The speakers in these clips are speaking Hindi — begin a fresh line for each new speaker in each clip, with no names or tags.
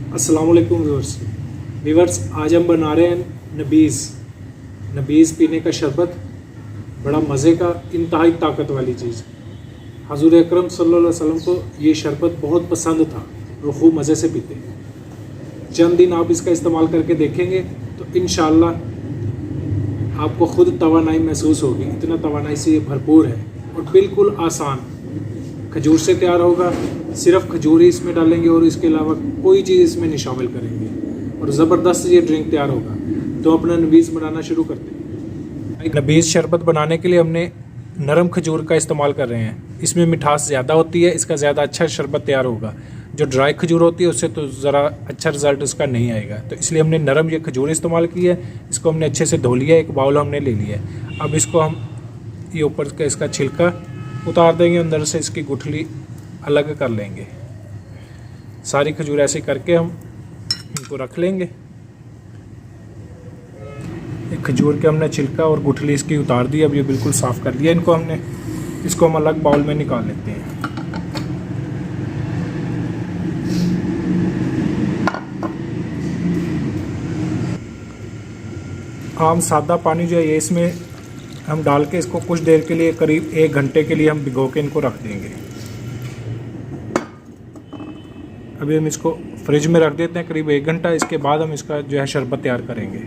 अस्सलाम वालेकुम व्यूअर्स, आज हम बना रहे हैं नबीज़ पीने का शरबत। बड़ा मज़े का, इंतहाई ताकत वाली चीज़। हज़ूर अकरम सल्लल्लाहु अलैहि वसल्लम को ये शरबत बहुत पसंद था और खूब मज़े से पीते। चंद दिन आप इसका इस्तेमाल करके देखेंगे तो इंशाअल्लाह आपको ख़ुद तवानाई महसूस होगी। इतना तवानाई से ये भरपूर है और बिल्कुल आसान। खजूर से तैयार होगा, सिर्फ खजूर ही इसमें डालेंगे और इसके अलावा कोई चीज़ इसमें नहीं शामिल करेंगे और ज़बरदस्त ये ड्रिंक तैयार होगा। तो अपना नबीज़ बनाना शुरू करते हैं। नबीज़ शरबत बनाने के लिए हमने नरम खजूर का इस्तेमाल कर रहे हैं। इसमें मिठास ज़्यादा होती है, इसका ज़्यादा अच्छा शरबत तैयार होगा। जो ड्राई खजूर होती है उससे तो ज़रा अच्छा रिज़ल्ट उसका नहीं आएगा, तो इसलिए हमने नरम ये खजूर इस्तेमाल की है। इसको हमने अच्छे से धो लिया, एक बाउल हमने ले लिया है। अब इसको हम ये ऊपर का इसका छिलका उतार देंगे, अंदर से इसकी गुठली अलग कर लेंगे। सारी खजूर ऐसे करके हम इनको रख लेंगे। एक खजूर के हमने छिलका और गुठली इसकी उतार दी। अब ये बिल्कुल साफ़ कर लिया इनको हमने। इसको हम अलग बाउल में निकाल लेते हैं। आम सादा पानी जो है ये इसमें हम डाल के इसको कुछ देर के लिए, करीब 1 घंटे के लिए हम भिगो के इनको रख देंगे। अभी हम इसको फ्रिज में रख देते हैं करीब 1 घंटा। इसके बाद हम इसका जो है शरबत तैयार करेंगे।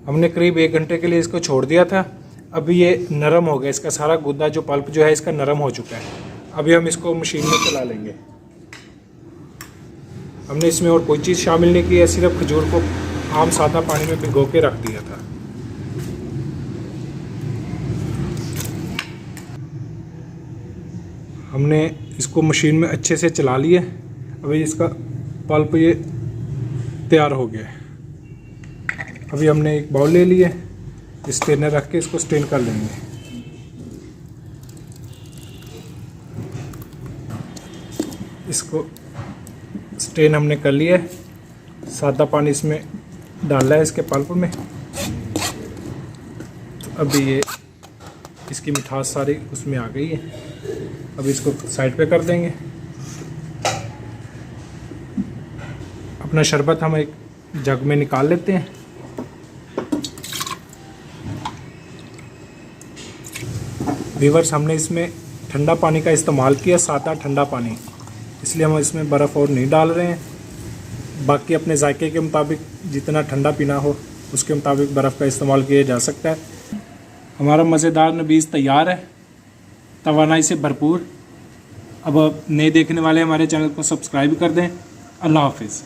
हमने करीब 1 घंटे के लिए इसको छोड़ दिया था। अभी ये नरम हो गया, इसका सारा गुद्दा जो पल्प जो है इसका नरम हो चुका है। अभी हम इसको मशीन में चला लेंगे। हमने इसमें और कोई चीज़ शामिल नहीं की है, सिर्फ खजूर को आम सादा पानी में भिगो के रख दिया था। हमने इसको मशीन में अच्छे से चला लिया। अभी इसका पल्प ये तैयार हो गया है। अभी हमने एक बाउल ले लिया, स्ट्रेनर रख के इसको स्ट्रेन कर लेंगे। इसको स्ट्रेन हमने कर लिया है। सादा पानी इसमें डाला है इसके पल्प में। तो अभी ये इसकी मिठास सारी उसमें आ गई है। अब इसको साइड पे कर देंगे। अपना शरबत हम एक जग में निकाल लेते हैं। व्यूअर्स, हमने इसमें ठंडा पानी का इस्तेमाल किया, सादा ठंडा पानी, इसलिए हम इसमें बर्फ़ और नहीं डाल रहे हैं। बाकी अपने जायके के मुताबिक जितना ठंडा पीना हो उसके मुताबिक बर्फ़ का इस्तेमाल किया जा सकता है। हमारा मज़ेदार नबीज़ तैयार है, तवानाई से भरपूर। अब नए देखने वाले हमारे चैनल को सब्सक्राइब कर दें। अल्लाह हाफिज़।